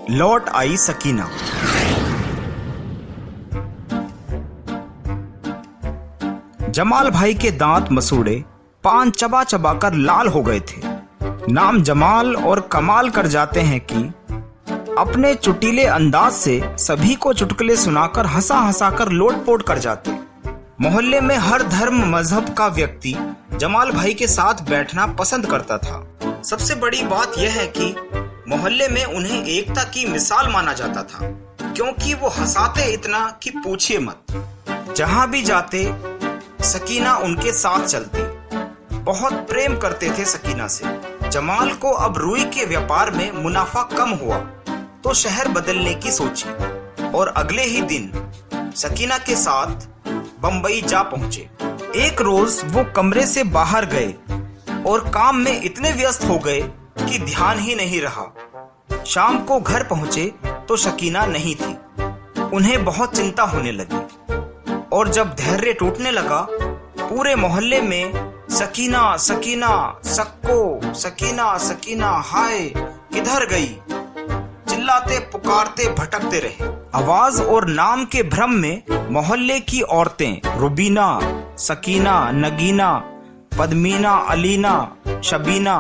लौट आई सकीना। जमाल भाई के दांत मसूड़े पान चबा चबा कर लाल हो गए थे। नाम जमाल और कमाल कर जाते हैं कि अपने चुटीले अंदाज से सभी को चुटकुले सुनाकर हंसा हंसा कर लोटपोट कर जाते। मोहल्ले में हर धर्म मजहब का व्यक्ति जमाल भाई के साथ बैठना पसंद करता था। सबसे बड़ी बात यह है कि मोहल्ले में उन्हें एकता की मिसाल माना जाता था, क्योंकि वो हंसाते इतना कि पूछिए मत। जहां भी जाते सकीना उनके साथ चलती। बहुत प्रेम करते थे सकीना से। जमाल को अब रुई के व्यापार में मुनाफा कम हुआ तो शहर बदलने की सोची और अगले ही दिन सकीना के साथ बंबई जा पहुंचे। एक रोज वो कमरे से बाहर गए और काम में इतने व्यस्त हो गए कि ध्यान ही नहीं रहा। शाम को घर पहुंचे तो सकीना नहीं थी। उन्हें बहुत चिंता होने लगी और जब धैर्य टूटने लगा पूरे मोहल्ले में सकीना सकीना सक्को सकीना सकीना हाय किधर गई चिल्लाते पुकारते भटकते रहे। आवाज और नाम के भ्रम में मोहल्ले की औरतें रुबीना, सकीना, नगीना, पद्मीना, अलीना, शबीना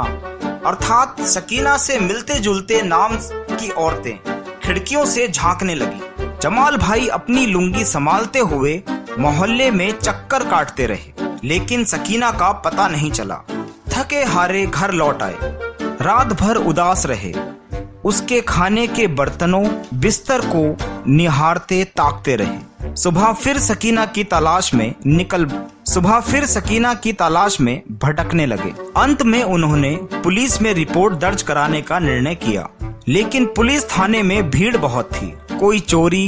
अर्थात सकीना से मिलते जुलते नाम की औरतें खिड़कियों से झांकने लगी। जमाल भाई अपनी लुंगी संभालते हुए मोहल्ले में चक्कर काटते रहे, लेकिन सकीना का पता नहीं चला। थके हारे घर लौट आए। रात भर उदास रहे। उसके खाने के बर्तनों बिस्तर को निहारते ताकते रहे। सुबह फिर सकीना की तलाश में भटकने लगे। अंत में उन्होंने पुलिस में रिपोर्ट दर्ज कराने का निर्णय किया, लेकिन पुलिस थाने में भीड़ बहुत थी। कोई चोरी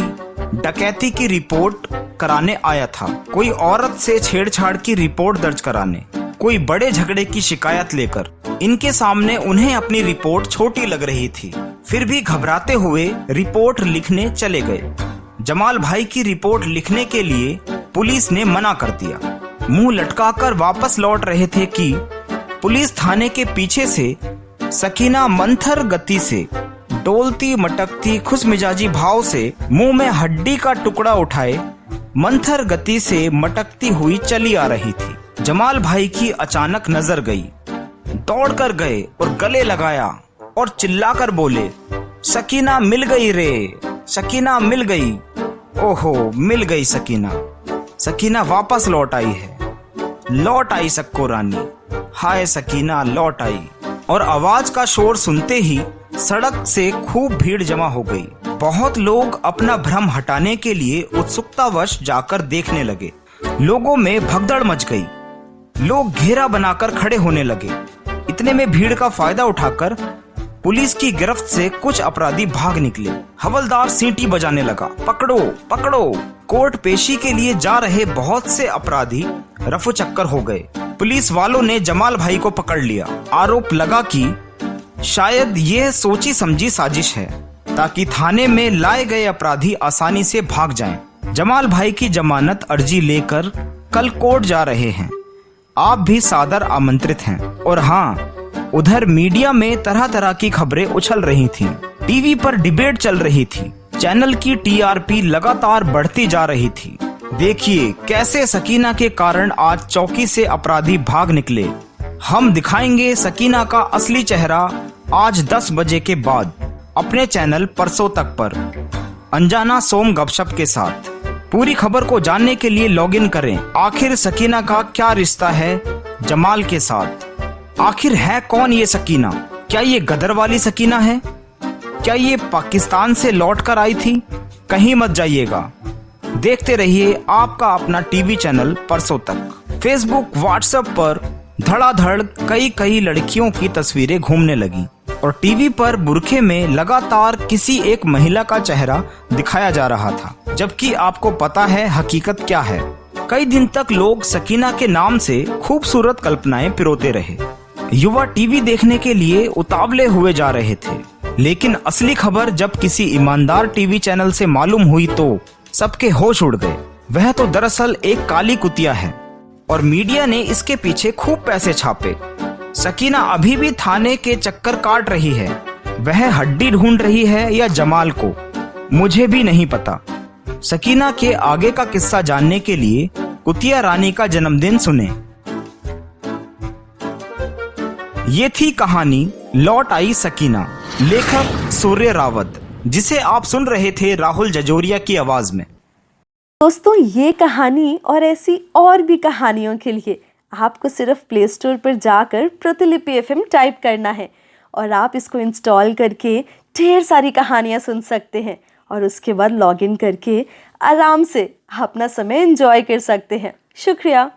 डकैती की रिपोर्ट कराने आया था, कोई औरत से छेड़छाड़ की रिपोर्ट दर्ज कराने, कोई बड़े झगड़े की शिकायत लेकर। इनके सामने उन्हें अपनी रिपोर्ट छोटी लग रही थी, फिर भी घबराते हुए रिपोर्ट लिखने चले गए। जमाल भाई की रिपोर्ट लिखने के लिए पुलिस ने मना कर दिया। मुंह लटकाकर वापस लौट रहे थे कि पुलिस थाने के पीछे से सकीना मंथर गति से डोलती मटकती खुशमिजाजी भाव से मुंह में हड्डी का टुकड़ा उठाए मंथर गति से मटकती हुई चली आ रही थी। जमाल भाई की अचानक नजर गई। दौड़कर गए और गले लगाया और चिल्लाकर बोले, सकीना मिल गई रे, सकीना मिल गई। ओहो मिल गई सकीना। सकीना वापस लौट आई है। लौट आई सक्को रानी, हाय सकीना लौट आई। और आवाज का शोर सुनते ही सड़क से खूब भीड़ जमा हो गई। बहुत लोग अपना भ्रम हटाने के लिए उत्सुकतावश जाकर देखने लगे। लोगों में भगदड़ मच गई। लोग घेरा बनाकर खड़े होने लगे। इतने में भीड़ का फायदा उठाकर पुलिस की गिरफ्त से कुछ अपराधी भाग निकले। हवलदार सीटी बजाने लगा, पकड़ो पकड़ो। कोर्ट पेशी के लिए जा रहे बहुत से अपराधी रफू चक्कर हो गए। पुलिस वालों ने जमाल भाई को पकड़ लिया। आरोप लगा कि शायद यह सोची समझी साजिश है ताकि थाने में लाए गए अपराधी आसानी से भाग जाएं। जमाल भाई की जमानत अर्जी लेकर कल कोर्ट जा रहे हैं। आप भी सादर आमंत्रित हैं। और हाँ, उधर मीडिया में तरह तरह की खबरें उछल रही थीं। टीवी पर डिबेट चल रही थी। चैनल की टीआरपी लगातार बढ़ती जा रही थी। देखिए कैसे सकीना के कारण आज चौकी से अपराधी भाग निकले। हम दिखाएंगे सकीना का असली चेहरा आज 10 बजे के बाद अपने चैनल परसों तक पर अनजाना सोम गपशप के साथ। पूरी खबर को जानने के लिए लॉगिन करें। आखिर सकीना का क्या रिश्ता है जमाल के साथ? आखिर है कौन ये सकीना? क्या ये गदर वाली सकीना है? क्या ये पाकिस्तान से लौट कर आई थी? कहीं मत जाइएगा, देखते रहिए आपका अपना टीवी चैनल परसों तक। फेसबुक व्हाट्सएप पर धड़ाधड़ कई लड़कियों की तस्वीरें घूमने लगी और टीवी पर बुरखे में लगातार किसी एक महिला का चेहरा दिखाया जा रहा था, जबकि आपको पता है हकीकत क्या है। कई दिन तक लोग सकीना के नाम से खूबसूरत कल्पनाएं पिरोते रहे। युवा टीवी देखने के लिए उतावले हुए जा रहे थे, लेकिन असली खबर जब किसी ईमानदार टीवी चैनल से मालूम हुई तो सबके होश उड़ गए। वह तो दरअसल एक काली कुतिया है और मीडिया ने इसके पीछे खूब पैसे छापे। सकीना अभी भी थाने के चक्कर काट रही है। वह हड्डी ढूंढ रही है या जमाल को, मुझे भी नहीं पता। सकीना के आगे का किस्सा जानने के लिए कुतिया रानी का जन्मदिन सुने। ये थी कहानी लौट आई सकीना, लेखक सूर्य रावत, जिसे आप सुन रहे थे राहुल जजोरिया की आवाज में। दोस्तों, ये कहानी और ऐसी और भी कहानियों के लिए आपको सिर्फ प्ले स्टोर पर जाकर प्रतिलिपि FM टाइप करना है और आप इसको इंस्टॉल करके ढेर सारी कहानियाँ सुन सकते हैं और उसके बाद लॉगिन करके आराम से अपना समय एंजॉय कर सकते हैं। शुक्रिया।